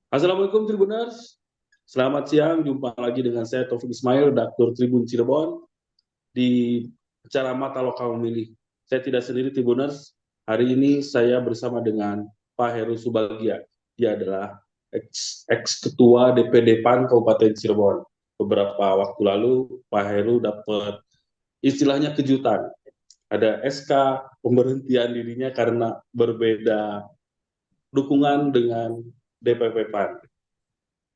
Assalamualaikum Tribuners, selamat siang, jumpa lagi dengan saya Taufik Ismail, redaktur Tribun Cirebon di acara Mata Lokal Memilih. Saya tidak sendiri Tribuners, hari ini saya bersama dengan Pak Heru Subagia. Dia adalah ex-ketua DPD PAN Kabupaten Cirebon. Beberapa waktu lalu Pak Heru dapat istilahnya kejutan. Ada SK pemberhentian dirinya karena berbeda dukungan dengan DPP PAN.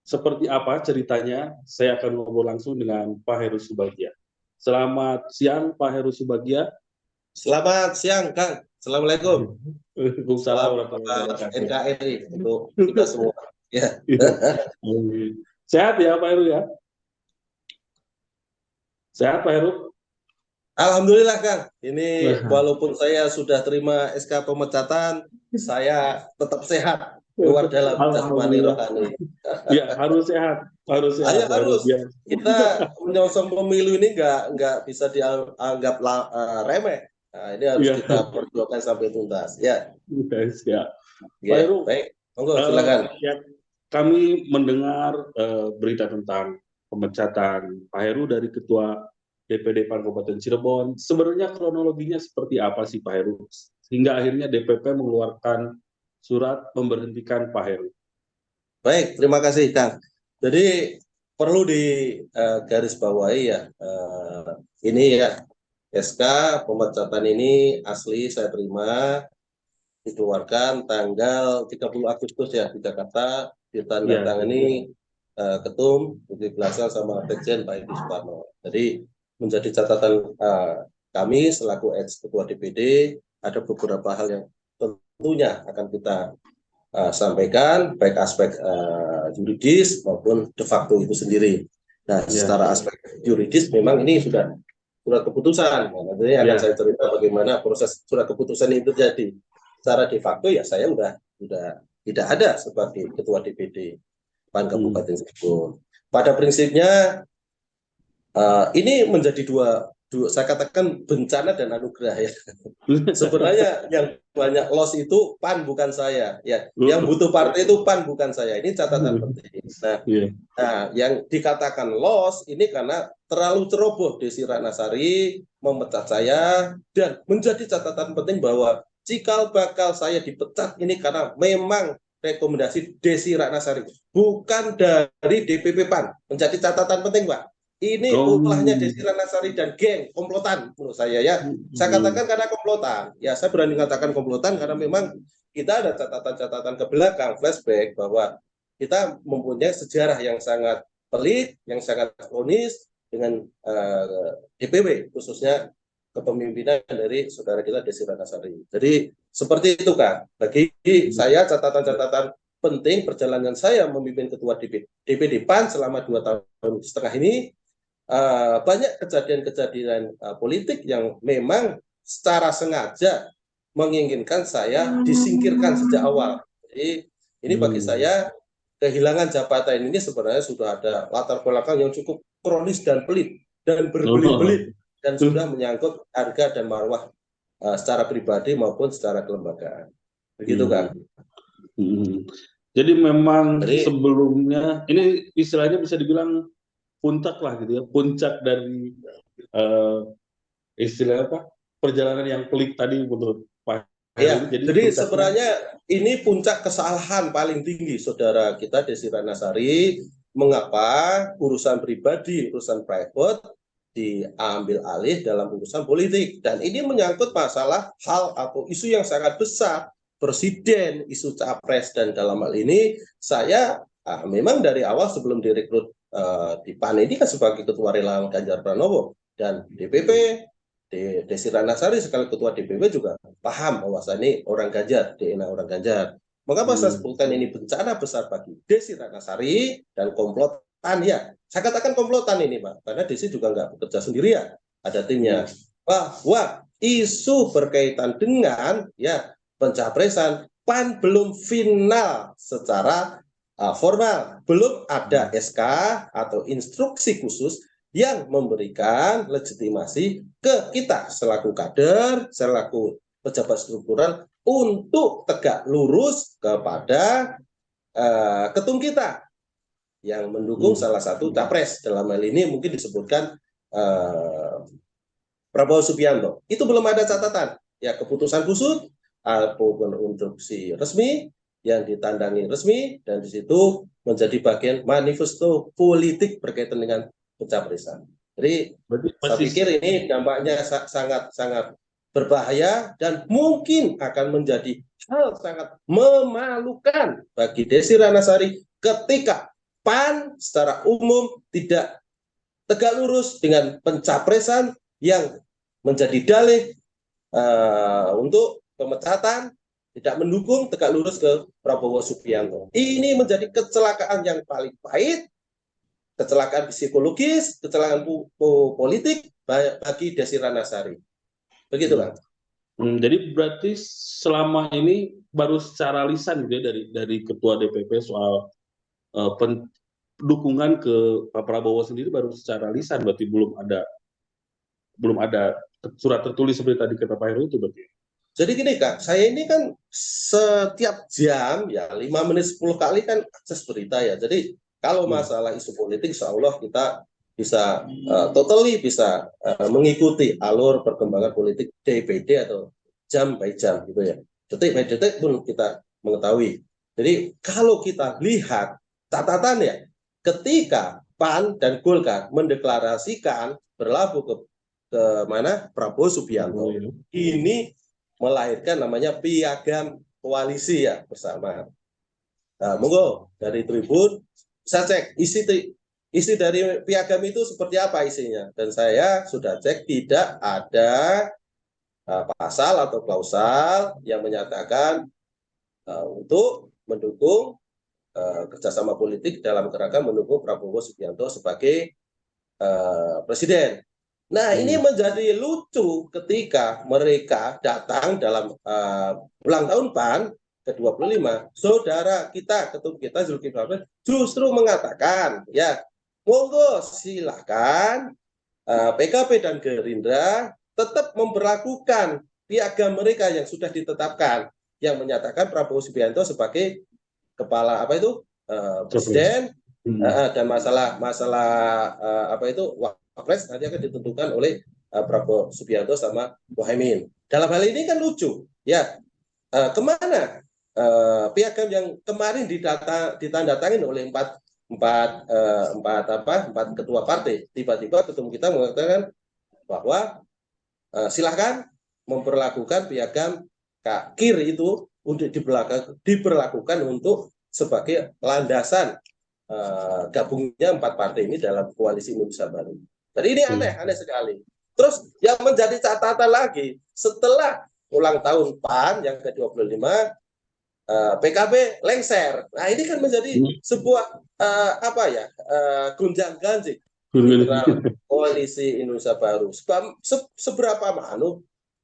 Seperti apa ceritanya? Saya akan ngobrol langsung dengan Pak Heru Subagia. Selamat siang, Pak Heru Subagia. Selamat siang, Kang. Assalamualaikum. Waalaikumsalam Salam warahmatullahi wabarakatuh. NKRI untuk kita semua. Ya, Sehat ya, Pak Heru ya? Sehat, Pak Heru? Alhamdulillah, Kang. Ini walaupun saya sudah terima SK pemecatan, saya tetap sehat, luar dalam jasmani Alhamdulillah. rohani. Ya, harus sehat, harus Ayo sehat, harus harus. biar. Kita menyongsong pemilu ini nggak bisa dianggap remeh. Nah, ini harus Ya, kita perjuangkan sampai tuntas. Ya, guys, ya. Pak ya, Heru, baik. Monggo, silakan. ya, kami mendengar berita tentang pemecatan Pak Heru dari Ketua DPD PAN Kabupaten Cirebon. Sebenarnya kronologinya seperti apa sih Pak Heru? Hingga akhirnya DPP mengeluarkan surat memberhentikan Pak Heru. Baik, terima kasih, Kang. Jadi perlu garis bawahi ya, ini ya SK pemecatan ini asli saya terima dikeluarkan tanggal 30 Agustus ya di Jakarta, Ya, ditandatangani Ketum Zulkifli Hasan sama Sekjen Pak Edi Suparno. Jadi menjadi catatan kami selaku ex Ketua DPD, ada beberapa hal yang tentunya akan kita sampaikan, baik aspek yuridis maupun de facto itu sendiri. Nah, ya, secara aspek yuridis memang ini sudah surat keputusan. Nah, nanti akan ya. saya cerita bagaimana proses surat keputusan itu terjadi. Secara de facto ya saya udah tidak ada sebagai ketua DPD PAN Hmm. Kabupaten Cirebon. Pada prinsipnya ini menjadi dua saya katakan bencana dan anugerah ya. Sebenarnya yang banyak loss itu PAN bukan saya ya. Yang butuh partai itu PAN bukan saya. Ini catatan penting. Ya. Yang dikatakan loss ini karena terlalu ceroboh Desi Ratnasari memecat saya dan menjadi catatan penting bahwa cikal bakal saya dipecat ini karena memang rekomendasi Desi Ratnasari bukan dari DPP PAN. Menjadi catatan penting, Pak. Ini Oh. ulahnya Desi Ratnasari dan geng komplotan menurut saya ya. Saya katakan karena komplotan. Ya, saya berani katakan komplotan karena memang kita ada catatan-catatan ke belakang, flashback bahwa kita mempunyai sejarah yang sangat pelik, yang sangat kronis dengan DPW, khususnya kepemimpinan dari saudara kita Desi Ratnasari. Jadi seperti itu, Kak. Bagi saya catatan-catatan penting perjalanan saya memimpin ketua DPD PAN selama 2 tahun setengah ini, banyak kejadian-kejadian politik yang memang secara sengaja menginginkan saya disingkirkan sejak awal. Jadi ini bagi saya kehilangan jabatan ini sebenarnya sudah ada latar belakang yang cukup kronis dan pelit dan berbelit-belit dan sudah menyangkut harga dan marwah secara pribadi maupun secara kelembagaan. Begitu, Kak. Jadi memang Jadi sebelumnya ini istilahnya bisa dibilang puncak lah gitu ya, puncak dari uh, istilah apa perjalanan yang pelik tadi menurut Pak Heru. ya, Jadi jadi puncaknya sebenarnya ini puncak kesalahan paling tinggi saudara kita Desi Ratnasari. Mengapa urusan pribadi, urusan private diambil alih dalam urusan politik? Dan ini menyangkut masalah hal atau isu yang sangat besar. Presiden, isu capres, dan dalam hal ini saya memang dari awal sebelum direkrut di PAN ini kan sebagai ketua relawan Ganjar Pranowo dan DPP Desi Ratnasari sekali ketua DPP juga paham bahwa ini orang Ganjar, DNA orang Ganjar. Mengapa saya sebutkan ini bencana besar bagi Desi Ratnasari dan komplotan ya? Saya katakan komplotan ini, Pak, karena Desi juga nggak bekerja sendirian, ada timnya. Bahwa isu berkaitan dengan ya pencapresan PAN belum final secara formal, belum ada SK atau instruksi khusus yang memberikan legitimasi ke kita selaku kader, selaku pejabat struktural untuk tegak lurus kepada ketum kita yang mendukung salah satu capres, dalam hal ini mungkin disebutkan Prabowo Subianto. Itu belum ada catatan. Ya, keputusan khusus ataupun instruksi resmi yang ditandangi resmi, dan di situ menjadi bagian manifesto politik berkaitan dengan pencapresan. Jadi saya pikir ini dampaknya sangat berbahaya dan mungkin akan menjadi hal sangat memalukan bagi Desy Ratnasari ketika PAN secara umum tidak tegak lurus dengan pencapresan yang menjadi dalih untuk pemecatan, tidak mendukung tegak lurus ke Prabowo Subianto. Ini menjadi kecelakaan yang paling pahit, kecelakaan psikologis, kecelakaan politik bagi Desy Ratnasari. Begitu, Bang. Jadi berarti selama ini baru secara lisan gitu ya dari Ketua DPP soal dukungan ke Pak Prabowo sendiri baru secara lisan, berarti belum ada surat tertulis seperti tadi kata Pak Heru itu berarti. Jadi gini Kak, saya ini kan setiap jam ya 5 menit 10 kali kan akses berita ya. Jadi kalau masalah isu politik, insya Allah kita bisa totally bisa mengikuti alur perkembangan politik day by day atau jam by jam gitu ya. Detik by detik pun kita mengetahui. Jadi kalau kita lihat catatannya, ketika PAN dan Golkar mendeklarasikan berlabuh ke mana Prabowo Subianto, ini melahirkan namanya piagam koalisi ya bersama. Nah, monggo dari Tribun saya cek isi dari piagam itu seperti apa isinya, dan saya sudah cek tidak ada pasal atau klausal yang menyatakan untuk mendukung kerjasama politik dalam kerangka mendukung Prabowo Subianto sebagai presiden. Nah, ini menjadi lucu ketika mereka datang dalam ulang tahun PAN ke-25. Saudara kita, ketum kita Zulkifli Hasan justru mengatakan, ya, monggo silakan PKB dan Gerindra tetap memperlakukan piagam mereka yang sudah ditetapkan, yang menyatakan Prabowo Subianto sebagai kepala presiden, dan masalah apa itu Wapres nanti akan ditentukan oleh Prabowo Subianto sama Muhaimin. Dalam hal ini kan lucu, ya, kemana piagam yang kemarin ditandatangani oleh empat ketua partai, tiba-tiba ketum kita mengatakan bahwa silahkan memperlakukan piagam KIR itu untuk diberlakukan untuk sebagai landasan gabungnya 4 partai ini dalam koalisi Indonesia Baru. Jadi ini aneh sekali. Terus yang menjadi catatan lagi, setelah ulang tahun PAN yang ke-25, PKB lengser. Nah, ini kan menjadi sebuah gunjang-ganjing koalisi Indonesia Baru. Seberapa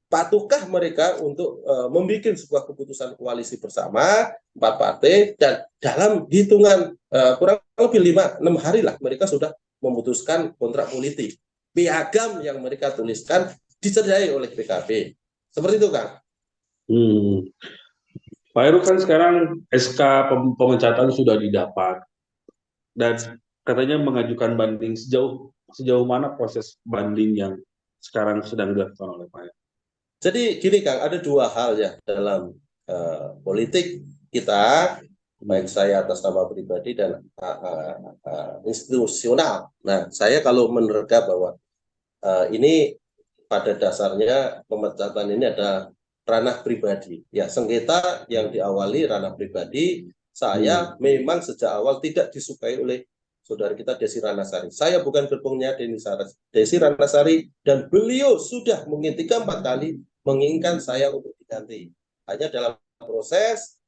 patuhkah mereka untuk membuat sebuah keputusan koalisi bersama 4 partai, dan dalam hitungan kurang lebih 5-6 hari lah mereka sudah memutuskan kontrak politik. Piagam yang mereka tuliskan dicederai oleh PKB. Seperti itu, Kang. Pak Heru, kan sekarang SK pemecatan sudah didapat dan katanya mengajukan banding. Sejauh mana proses banding yang sekarang sedang dilakukan oleh Pak Heru? Jadi gini Kang, ada 2 hal ya dalam politik kita, baik saya atas nama pribadi dan institusional. Nah, saya kalau menerka bahwa ini pada dasarnya pemecatan ini ada ranah pribadi. Ya, sengketa yang diawali ranah pribadi, saya memang sejak awal tidak disukai oleh saudara kita Desy Ratnasari. Saya bukan gerbongnya Desy Ratnasari, dan beliau sudah mungkin 3-4 kali menginginkan saya untuk diganti. Hanya dalam proses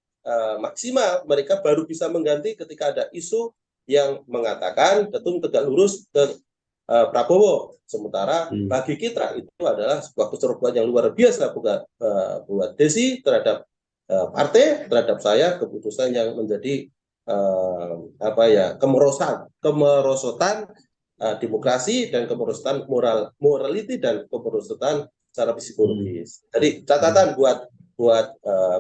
maksimal mereka baru bisa mengganti ketika ada isu yang mengatakan ketum tegak lurus ke Prabowo. Sementara bagi kita itu adalah sebuah keseruan yang luar biasa buat Desy terhadap partai, terhadap saya, keputusan yang menjadi kemerosotan demokrasi dan kemerosotan morality dan kemerosotan secara psikologis. Jadi catatan buat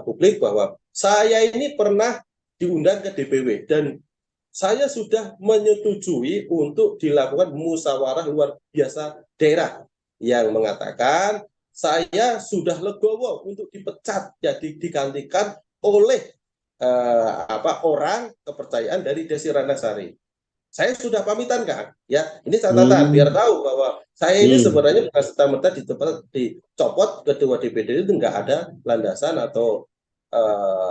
publik bahwa saya ini pernah diundang ke DPW dan saya sudah menyetujui untuk dilakukan musyawarah luar biasa daerah yang mengatakan saya sudah legowo untuk dipecat jadi digantikan oleh orang kepercayaan dari Desi Ratnasari. Saya sudah pamitan kan, ya ini catatan biar tahu bahwa saya ini sebenarnya bukan serta-merta dicopot ketua DPD itu nggak ada landasan atau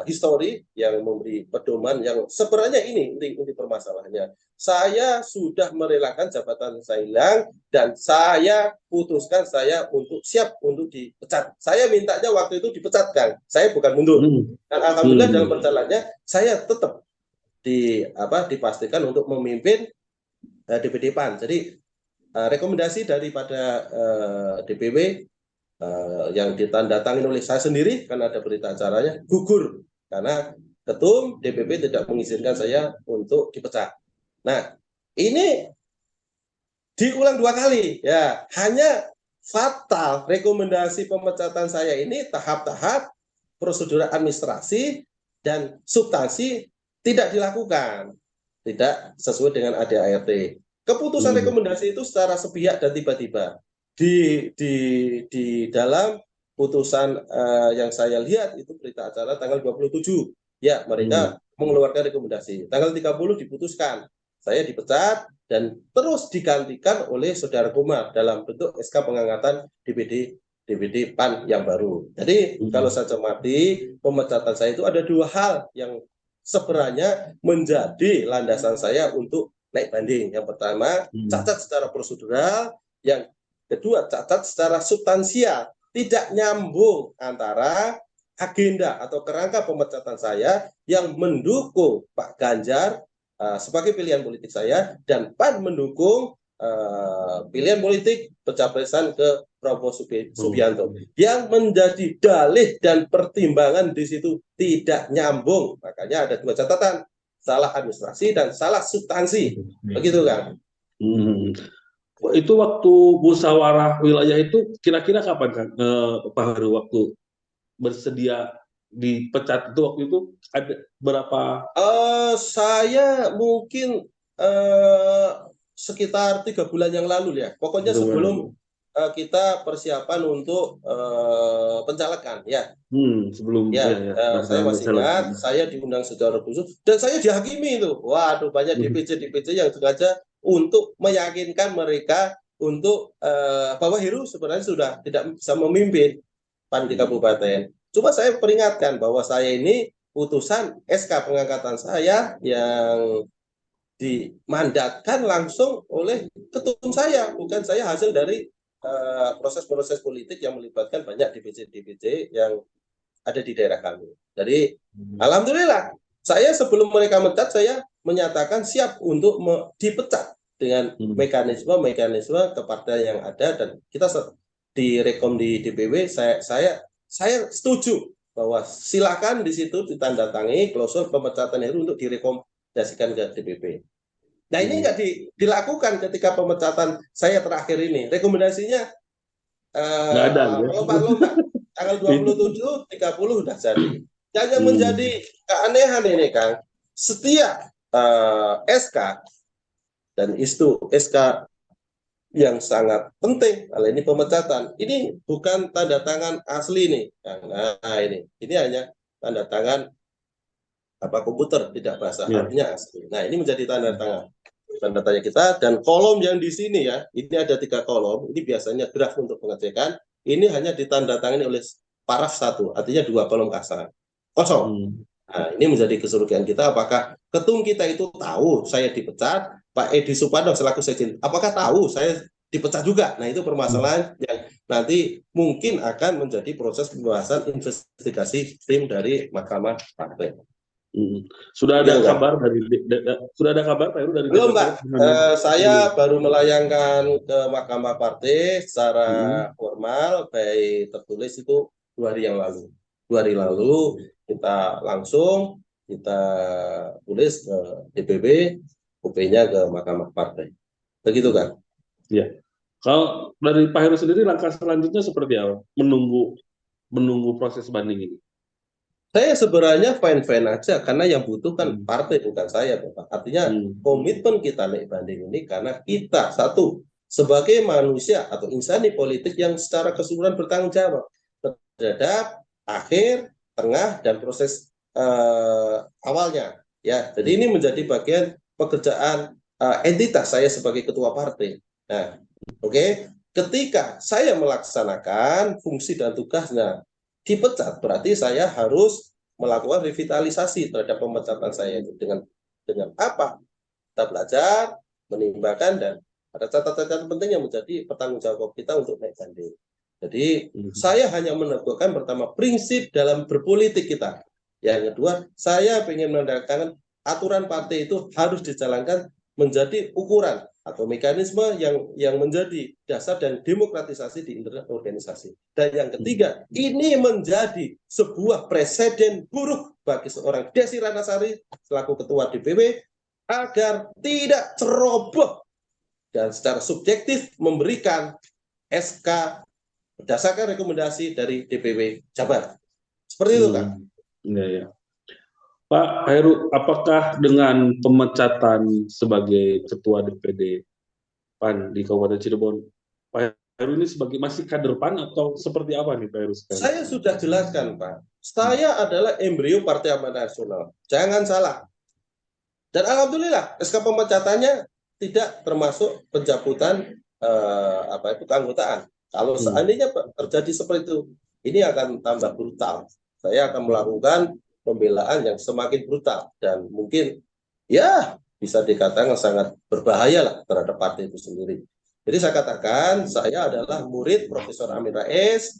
histori yang memberi pedoman yang sebenarnya ini permasalahannya. Saya sudah merelakan jabatan saya hilang dan saya putuskan saya untuk siap untuk dipecat. Saya mintanya waktu itu dipecatkan, saya bukan mundur. Dan alhamdulillah dalam perjalanannya saya tetap dipastikan untuk memimpin DPD PAN. Jadi rekomendasi daripada DPW yang ditandatangani oleh saya sendiri karena ada berita acaranya gugur karena ketum DPP tidak mengizinkan saya untuk dipecat. Nah, ini diulang 2 kali ya. Hanya fatal rekomendasi pemecatan saya ini tahap-tahap prosedur administrasi dan substansi tidak dilakukan, tidak sesuai dengan ADART. Keputusan rekomendasi itu secara sepihak dan tiba-tiba di dalam putusan yang saya lihat itu berita acara tanggal 27 ya mereka mengeluarkan rekomendasi. Tanggal 30 diputuskan saya dipecat dan terus digantikan oleh Saudara Komar dalam bentuk SK pengangkatan DPD PAN yang baru. Jadi kalau saya cermati pemecatan saya itu ada 2 hal yang sebenarnya menjadi landasan saya untuk naik banding. Yang pertama, cacat secara prosedural, yang kedua, cacat secara substansial. Tidak nyambung antara agenda atau kerangka pemecatan saya yang mendukung Pak Ganjar sebagai pilihan politik saya dan PAN mendukung pilihan politik pencapresan ke Prabowo Subianto yang menjadi dalih dan pertimbangan di situ tidak nyambung. Makanya ada 2 catatan, salah administrasi dan salah substansi. Begitu kan? Itu waktu musyawarah wilayah itu kira-kira kapan kan Pak Heru waktu bersedia dipecat itu waktu itu ada berapa? Saya mungkin sekitar 3 bulan yang lalu ya. Pokoknya sebelum kita persiapan untuk pencalekan ya. Sebelum saya masih ingat saya diundang secara khusus dan saya dihakimi itu. Waduh, banyak DPC yang sengaja untuk meyakinkan mereka untuk bahwa Heru sebenarnya sudah tidak bisa memimpin PAN di kabupaten. Cuma saya peringatkan bahwa saya ini putusan SK pengangkatan saya yang dimandatkan langsung oleh ketum saya, bukan saya hasil dari proses-proses politik yang melibatkan banyak DPC yang ada di daerah kami. Jadi alhamdulillah saya sebelum mereka mencat saya menyatakan siap untuk dipecat dengan mekanisme ke partai yang ada dan kita direkom di DPW saya setuju bahwa silakan di situ ditandatangani klausur pemecatan itu untuk direkomendasikan ke DPP. Nah ini nggak dilakukan ketika pemecatan saya terakhir ini. Rekomendasinya lompat-lompat. Tanggal 27, 30 sudah jadi. Yang menjadi keanehan ini Kang, setiap SK dan itu SK yang sangat penting, kalau ini pemecatan, ini bukan tanda tangan asli nih. Nah ini hanya tanda tangan komputer, tidak bahasa artinya asli. Nah ini menjadi tanda tanya kita dan kolom yang di sini ya, ini ada 3 kolom. Ini biasanya draft untuk pengecekan. Ini hanya ditandatangani oleh paraf 1, artinya 2 kolom kosong. Nah, ini menjadi kesulitan kita. Apakah ketum kita itu tahu saya dipecat? Pak Edi Suparno selaku sekjen, apakah tahu saya dipecat juga? Nah, itu permasalahan yang nanti mungkin akan menjadi proses pembahasan investigasi tim dari Mahkamah Partai. Sudah ada kabar Pak Heru dari belum Pak? Saya baru melayangkan ke Mahkamah Partai secara formal, baik tertulis itu 2 hari yang lalu. 2 hari lalu kita tulis ke DPP, UP-nya ke Mahkamah Partai. Begitu kan? Ya. Kalau dari Pak Heru sendiri langkah selanjutnya seperti apa? Menunggu proses banding ini. Saya sebenarnya fine-fine aja karena yang butuh kan partai bukan saya, Bapak. Artinya komitmen kita naik banding ini karena kita satu sebagai manusia atau insani politik yang secara keseluruhan bertanggung jawab terhadap akhir, tengah dan proses awalnya. Ya, jadi ini menjadi bagian pekerjaan entitas saya sebagai ketua partai. Nah, oke. Ketika saya melaksanakan fungsi dan tugasnya dipecat, berarti saya harus melakukan revitalisasi terhadap pemecatan saya itu dengan apa? Kita belajar, menimbangan dan ada catatan-catatan penting yang menjadi pertanggungjawab kita untuk naik banding. Jadi saya hanya meneguhkan pertama prinsip dalam berpolitik kita. Yang kedua, saya ingin menandakan aturan partai itu harus dijalankan menjadi ukuran atau mekanisme yang menjadi dasar dan demokratisasi di internal organisasi. Dan yang ketiga, ini menjadi sebuah presiden buruk bagi seorang Desi Ratnasari selaku ketua DPW agar tidak ceroboh dan secara subjektif memberikan SK berdasarkan rekomendasi dari DPW Jabar. Seperti itu, Kak. Ya, ya. Pak Heru, apakah dengan pemecatan sebagai ketua DPD PAN di Kabupaten Cirebon, Pak Heru ini sebagai masih kader PAN atau seperti apa nih Pak Heru sekarang? Saya sudah jelaskan, Pak. Saya adalah embrio Partai Amanat Nasional. Jangan salah. Dan alhamdulillah SK pemecatannya tidak termasuk pencabutan keanggotaan. Kalau seandainya terjadi seperti itu, ini akan tambah brutal. Saya akan melakukan pembelaan yang semakin brutal dan mungkin ya bisa dikatakan sangat berbahaya lah terhadap partai itu sendiri. Jadi saya katakan saya adalah murid Profesor Amin Rais.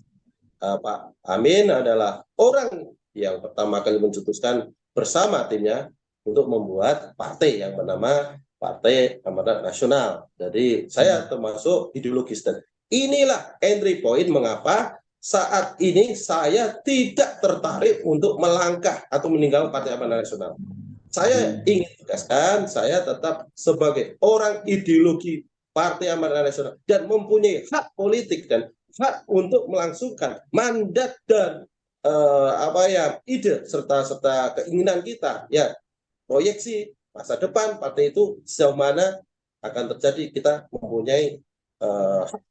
Pak Amin adalah orang yang pertama kali mencetuskan bersama timnya untuk membuat partai yang bernama Partai Amanat Nasional. Jadi saya termasuk ideologis dan inilah entry point mengapa saat ini saya tidak tertarik untuk melangkah atau meninggalkan Partai Amanat Nasional. Saya ingin tegaskan, saya tetap sebagai orang ideologi Partai Amanat Nasional dan mempunyai hak politik dan hak untuk melangsungkan mandat dan ide serta keinginan kita ya proyeksi masa depan partai itu sejauh mana akan terjadi kita mempunyai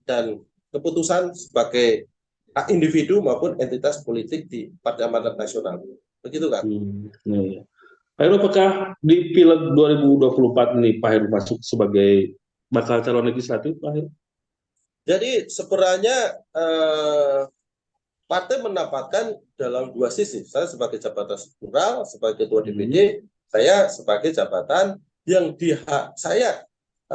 dan keputusan sebagai individu maupun entitas politik di Partai Amanat Nasional. Begitu kan? Pak Heru, apakah di Pileg 2024 ini Pak Heru masuk sebagai bakal calon legislatif, Pak Heru? Jadi sebenarnya partai mendapatkan dalam dua sisi. Saya sebagai jabatan struktural, sebagai ketua DPD, saya sebagai jabatan yang saya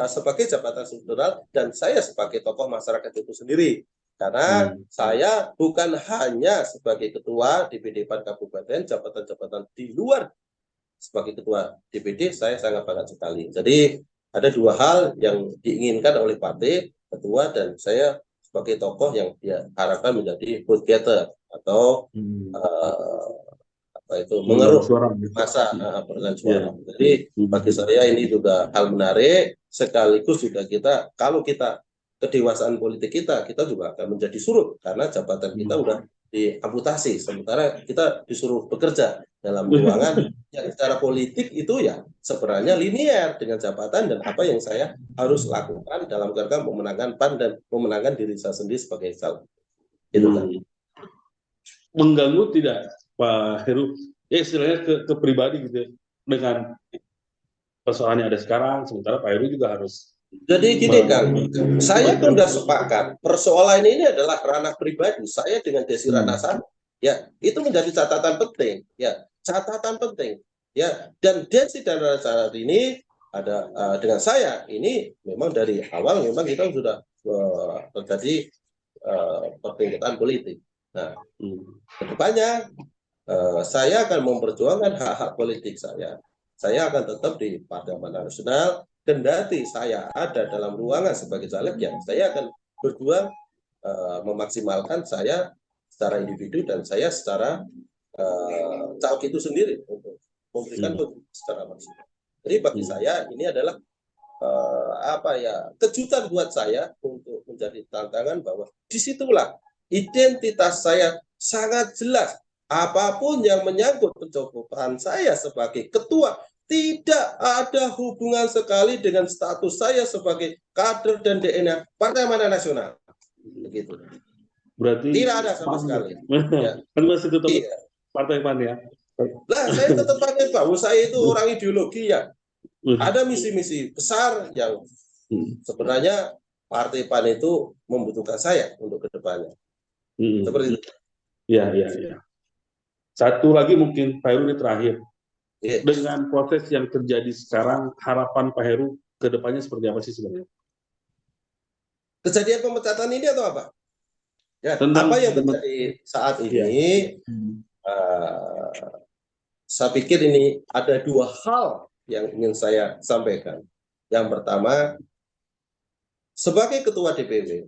sebagai jabatan struktural dan saya sebagai tokoh masyarakat itu sendiri. Karena saya bukan hanya sebagai ketua DPD PAN Kabupaten, jabatan-jabatan di luar sebagai ketua DPD saya sangat banyak sekali. Jadi ada dua hal yang diinginkan oleh partai, ketua dan saya sebagai tokoh yang diharapkan menjadi vote getter atau mengeruk masa perolehan suara. Jadi bagi saya ini juga hal menarik, sekaligus juga kita kalau kita kedewasaan politik kita juga akan menjadi surut karena jabatan kita udah diamputasi, sementara kita disuruh bekerja dalam ruangan yang secara politik itu ya sebenarnya linear dengan jabatan dan apa yang saya harus lakukan dalam rangka memenangkan PAN dan memenangkan diri saya sendiri sebagai calon. Itu kan. Mengganggu tidak Pak Heru? Ya istilahnya ke pribadi gitu ya, dengan persoalan yang ada sekarang, sementara Pak Heru juga harus. Jadi gini Kang, saya kan sudah sepakat persoalan ini adalah ranah pribadi saya dengan Desi Ratnasari. Ya, itu menjadi catatan penting. Ya, catatan penting. Ya, dan Desi dan Ratnasari ini ada dengan saya ini memang dari awal memang kita sudah terjadi pertingkatan politik. Nah, kedepannya saya akan memperjuangkan hak-hak politik saya. Saya akan tetap di Partai Amanat Nasional. Kendati saya ada dalam ruangan sebagai caleg, ya saya akan berjuang memaksimalkan saya secara individu dan saya secara caleg itu sendiri untuk memberikan secara maksimal. Jadi bagi saya ini adalah kejutan buat saya untuk menjadi tantangan bahwa disitulah identitas saya sangat jelas apapun yang menyangkut pencopotan saya sebagai ketua tidak ada hubungan sekali dengan status saya sebagai kader dan DNA Partai Amanat Nasional. Begitu. Berarti tidak ada sama sekali. Ya. Kan masih tetap Partai PAN ya. Lah, saya tetap pakai bahwa saya itu orang ideologi ya. Ada misi-misi besar yang sebenarnya Partai PAN itu membutuhkan saya untuk kedepannya. Seperti itu. Ya. Satu lagi mungkin Pak Heru ini terakhir. Dengan proses yang terjadi sekarang, harapan Pak Heru ke depannya seperti apa sih sebenarnya? Kejadian pemecatan ini atau apa? Ya, apa yang terjadi saat ini, saya pikir ini ada dua hal yang ingin saya sampaikan. Yang pertama, sebagai ketua DPW,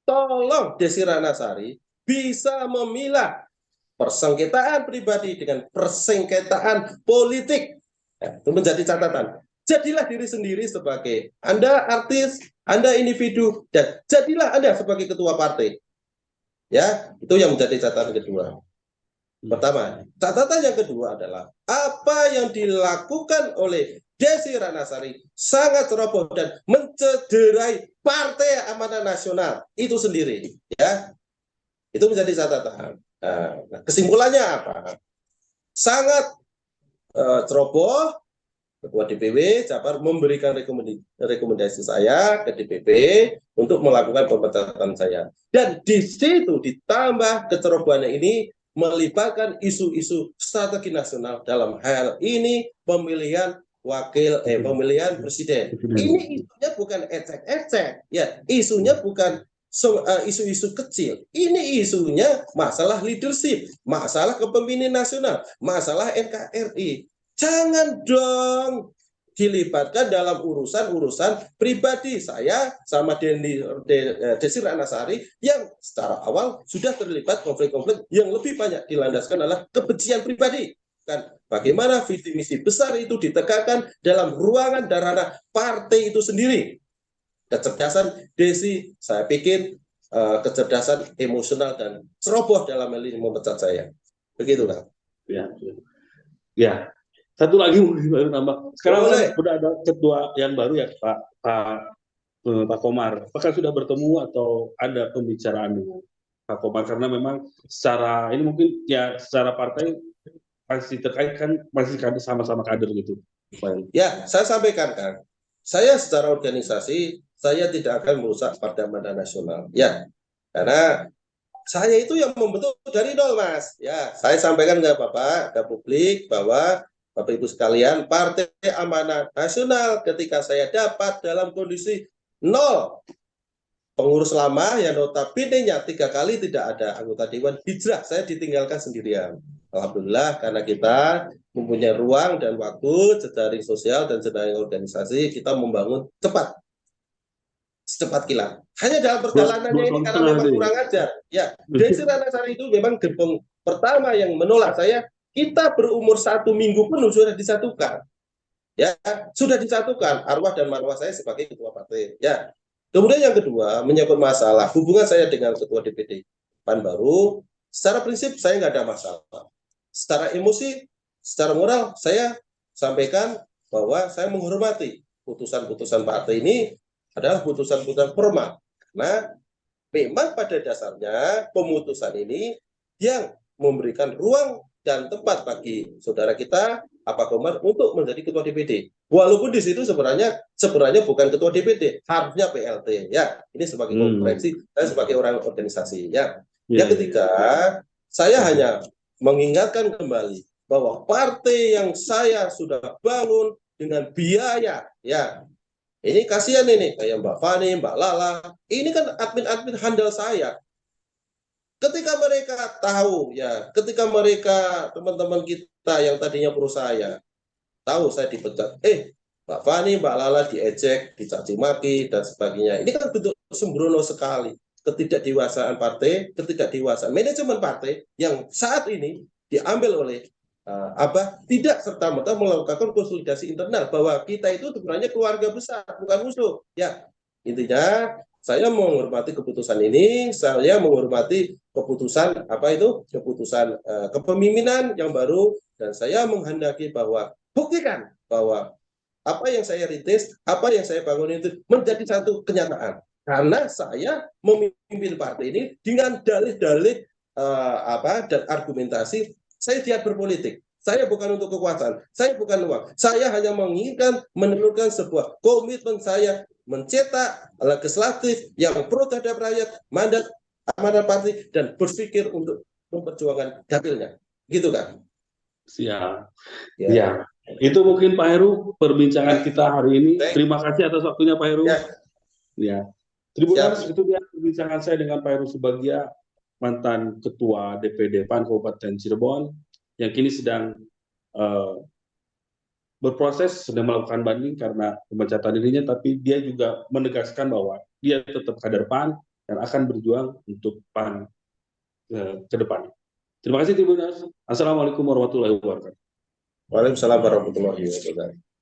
tolong Desi Ratnasari bisa memilah persengketaan pribadi dengan persengketaan politik. Ya, itu menjadi catatan. Jadilah diri sendiri sebagai Anda artis, Anda individu, dan jadilah Anda sebagai ketua partai. Ya, itu yang menjadi catatan kedua. Pertama, catatan yang kedua adalah apa yang dilakukan oleh Desi Ratnasari sangat ceroboh dan mencederai Partai Amanat Nasional itu sendiri. Ya, itu menjadi catatan. Nah, kesimpulannya apa? Sangat ceroboh. Ketua DPW Jabar memberikan rekomendasi saya ke DPP untuk melakukan pemecatan saya. Dan di situ ditambah kecerobohannya ini melibatkan isu-isu strategi nasional dalam hal ini pemilihan pemilihan presiden. Ini isunya bukan ecek-ecek, ya, isunya bukan isu-isu kecil. Ini isunya masalah leadership, masalah kepemimpinan nasional, masalah NKRI. Jangan dong dilibatkan dalam urusan-urusan pribadi saya sama Desi Ratnasari yang secara awal sudah terlibat konflik-konflik yang lebih banyak dilandaskan adalah kebencian pribadi. Kan bagaimana visi misi besar itu ditegakkan dalam ruangan dan ranah partai itu sendiri. Kecerdasan Desi, saya pikir kecerdasan emosional dan ceroboh dalam hal ini memecat saya. Begitulah. Ya. Satu lagi mungkin baru nambah. Sekarang kan sudah ada ketua yang baru ya Pak Komar. Apakah sudah bertemu atau ada pembicaraan dengan Pak Komar? Karena memang secara ini mungkin ya secara partai masih terkait kan masih sama-sama kader gitu. Ya, saya sampaikan kan. Saya secara organisasi saya tidak akan merusak Partai Amanat Nasional. Ya, karena saya itu yang membentuk dari nol, Mas. Ya, saya sampaikan ke Bapak, ke publik bahwa Bapak Ibu sekalian, Partai Amanat Nasional ketika saya dapat dalam kondisi nol pengurus lama yang notabene-nya 3 kali tidak ada anggota dewan hijrah, saya ditinggalkan sendirian. Alhamdulillah karena kita mempunyai ruang dan waktu, jejaring sosial dan jejaring organisasi, kita membangun secepat kilat. Hanya dalam perjalanannya ini karena memang kurang ajar. Ya, Desi Ratnasari itu memang gerbong pertama yang menolak saya. Kita berumur 1 minggu penuh sudah disatukan. Ya, sudah disatukan arwah dan marwah saya sebagai ketua partai. Ya. Kemudian yang kedua, menyangkut masalah hubungan saya dengan ketua DPD PAN baru, secara prinsip saya nggak ada masalah. Secara emosi, secara moral, saya sampaikan bahwa saya menghormati putusan-putusan partai ini adalah putusan-putusan formal. Karena memang pada dasarnya pemutusan ini yang memberikan ruang dan tempat bagi saudara kita Pak Komar untuk menjadi ketua DPD. Walaupun di situ sebenarnya bukan ketua DPD, harusnya PLT. Ya, ini sebagai konferensi, saya sebagai orang organisasi. Ya. Yang ketiga, saya hanya mengingatkan kembali bahwa partai yang saya sudah bangun dengan biaya, ya, ini kasihan ini kayak Mbak Fani, Mbak Lala, ini kan admin-admin handal saya. Ketika mereka tahu, ya, ketika mereka teman-teman kita yang tadinya pro saya tahu saya dipecat, Mbak Fani, Mbak Lala diejek, dicaci maki dan sebagainya. Ini kan bentuk sembrono sekali ketidakdewasaan partai, ketidakdewasaan manajemen partai yang saat ini diambil oleh Abah tidak serta-merta melakukan konsolidasi internal bahwa kita itu sebenarnya keluarga besar, bukan musuh. Ya, intinya saya menghormati keputusan ini, saya menghormati keputusan kepemimpinan yang baru, dan saya menghendaki bahwa buktikan bahwa apa yang saya rintis, apa yang saya bangun itu menjadi satu kenyataan. Karena saya memimpin partai ini dengan dalih-dalih dan argumentasi. Saya giat berpolitik. Saya bukan untuk kekuasaan, saya bukan uang. Saya hanya menginginkan menelurkan sebuah komitmen saya mencetak legislatif yang pro terhadap rakyat, mandat amanat partai, dan berpikir untuk memperjuangkan dapilnya. Gitu kan? Siap. Ya. Ya. Itu mungkin Pak Heru perbincangan kita hari ini. Terima kasih atas waktunya Pak Heru. Ya. Tribuners, itu dia perbincangan saya dengan Pak Heru Subagja, mantan Ketua DPD PAN Kabupaten Cirebon, yang kini sedang berproses, sedang melakukan banding karena pemecatan dirinya, tapi dia juga menegaskan bahwa dia tetap kader PAN dan akan berjuang untuk PAN ke depan. Terima kasih Tribuners. Assalamualaikum warahmatullahi wabarakatuh. Waalaikumsalam warahmatullahi wabarakatuh.